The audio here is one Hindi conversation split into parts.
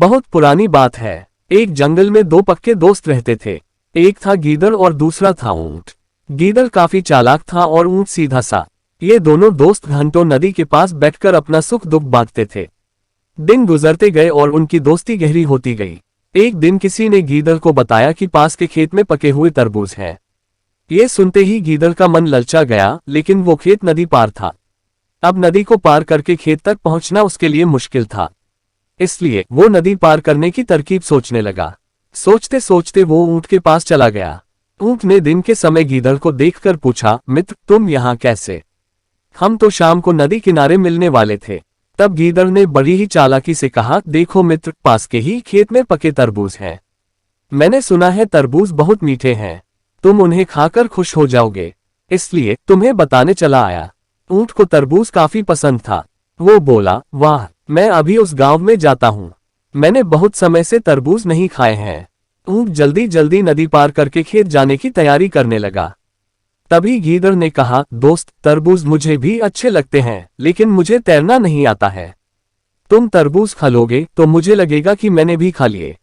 बहुत पुरानी बात है। एक जंगल में दो पक्के दोस्त रहते थे। एक था गीदड़ और दूसरा था ऊंट। गीदड़ काफी चालाक था और ऊंट सीधा सा। ये दोनों दोस्त घंटों नदी के पास बैठकर अपना सुख दुख बांटते थे। दिन गुजरते गए और उनकी दोस्ती गहरी होती गई। एक दिन किसी ने गीदड़ को बताया कि पास के खेत में पके हुए तरबूज हैं। ये सुनते ही गीदड़ का मन ललचा गया, लेकिन वो खेत नदी पार था। अब नदी को पार करके खेत तक पहुंचना उसके लिए मुश्किल था, इसलिए वो नदी पार करने की तरकीब सोचने लगा। सोचते सोचते वो ऊंट के पास चला गया। ऊंट ने दिन के समय गीदड़ को देखकर पूछा, मित्र तुम यहाँ कैसे? हम तो शाम को नदी किनारे मिलने वाले थे। तब गीदड़ ने बड़ी ही चालाकी से कहा, देखो मित्र, पास के ही खेत में पके तरबूज हैं। मैंने सुना है तरबूज बहुत मीठे हैं, तुम उन्हें खाकर खुश हो जाओगे, इसलिए तुम्हें बताने चला आया। ऊंट को तरबूज काफी पसंद था। वो बोला, वाह, मैं अभी उस गांव में जाता हूँ, मैंने बहुत समय से तरबूज नहीं खाए हैं। ऊंट जल्दी जल्दी नदी पार करके खेत जाने की तैयारी करने लगा। तभी गीदड़ ने कहा, दोस्त, तरबूज मुझे भी अच्छे लगते हैं, लेकिन मुझे तैरना नहीं आता है। तुम तरबूज खा लोगे तो मुझे लगेगा कि मैंने भी खा लिए।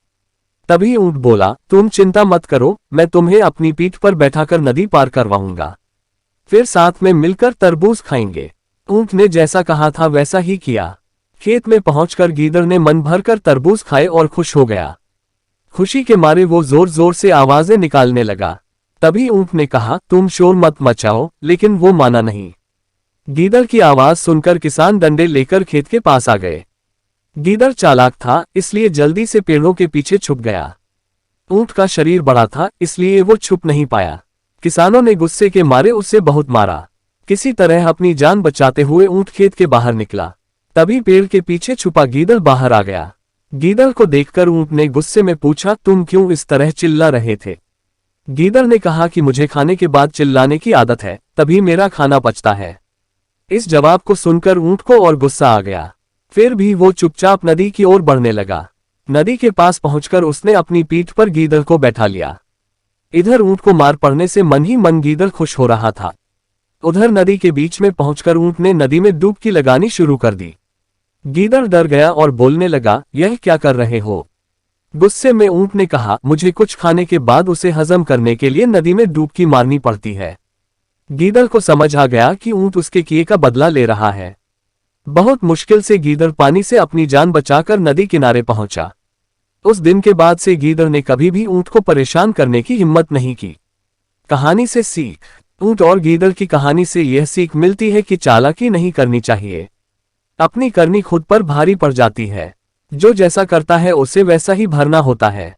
तभी ऊंट बोला, तुम चिंता मत करो, मैं तुम्हें अपनी पीठ पर बैठाकर नदी पार करवाऊंगा, फिर साथ में मिलकर तरबूज खाएंगे। ऊंट ने जैसा कहा था वैसा ही किया। खेत में पहुंचकर गीदड़ ने मन भरकर तरबूज खाए और खुश हो गया। खुशी के मारे वो जोर जोर से आवाजें निकालने लगा। तभी ऊंट ने कहा, तुम शोर मत मचाओ, लेकिन वो माना नहीं। गीदड़ की आवाज सुनकर किसान डंडे लेकर खेत के पास आ गए। गीदड़ चालाक था, इसलिए जल्दी से पेड़ों के पीछे छुप गया। ऊंट का शरीर बड़ा था, इसलिए वो छुप नहीं पाया। किसानों ने गुस्से के मारे उसे बहुत मारा। किसी तरह अपनी जान बचाते हुए ऊंट खेत के बाहर निकला। तभी पेड़ के पीछे छुपा गीदड़ बाहर आ गया। गीदड़ को देखकर ऊंट ने गुस्से में पूछा, तुम क्यों इस तरह चिल्ला रहे थे? गीदड़ ने कहा कि मुझे खाने के बाद चिल्लाने की आदत है, तभी मेरा खाना पचता है। इस जवाब को सुनकर ऊंट को और गुस्सा आ गया। फिर भी वो चुपचाप नदी की ओर बढ़ने लगा। नदी के पास पहुंचकर उसने अपनी पीठ पर गीदड़ को बैठा लिया। इधर ऊंट को मार पड़ने से मन ही मन गीदड़ खुश हो रहा था। उधर नदी के बीच में पहुंचकर ऊंट ने नदी में डुबकी लगानी शुरू कर दी। गीदड़ डर गया और बोलने लगा, यह क्या कर रहे हो? गुस्से में ऊंट ने कहा, मुझे कुछ खाने के बाद उसे हजम करने के लिए नदी में डुबकी मारनी पड़ती है। गीदड़ को समझ आ गया कि ऊंट उसके किए का बदला ले रहा है। बहुत मुश्किल से गीदड़ पानी से अपनी जान बचाकर नदी किनारे पहुंचा। उस दिन के बाद से गीदड़ ने कभी भी ऊंट को परेशान करने की हिम्मत नहीं की। कहानी से सीख। ऊंट और गीदड़ की कहानी से यह सीख मिलती है कि चालाकी नहीं करनी चाहिए। अपनी करनी खुद पर भारी पड़ जाती है। जो जैसा करता है उसे वैसा ही भरना होता है।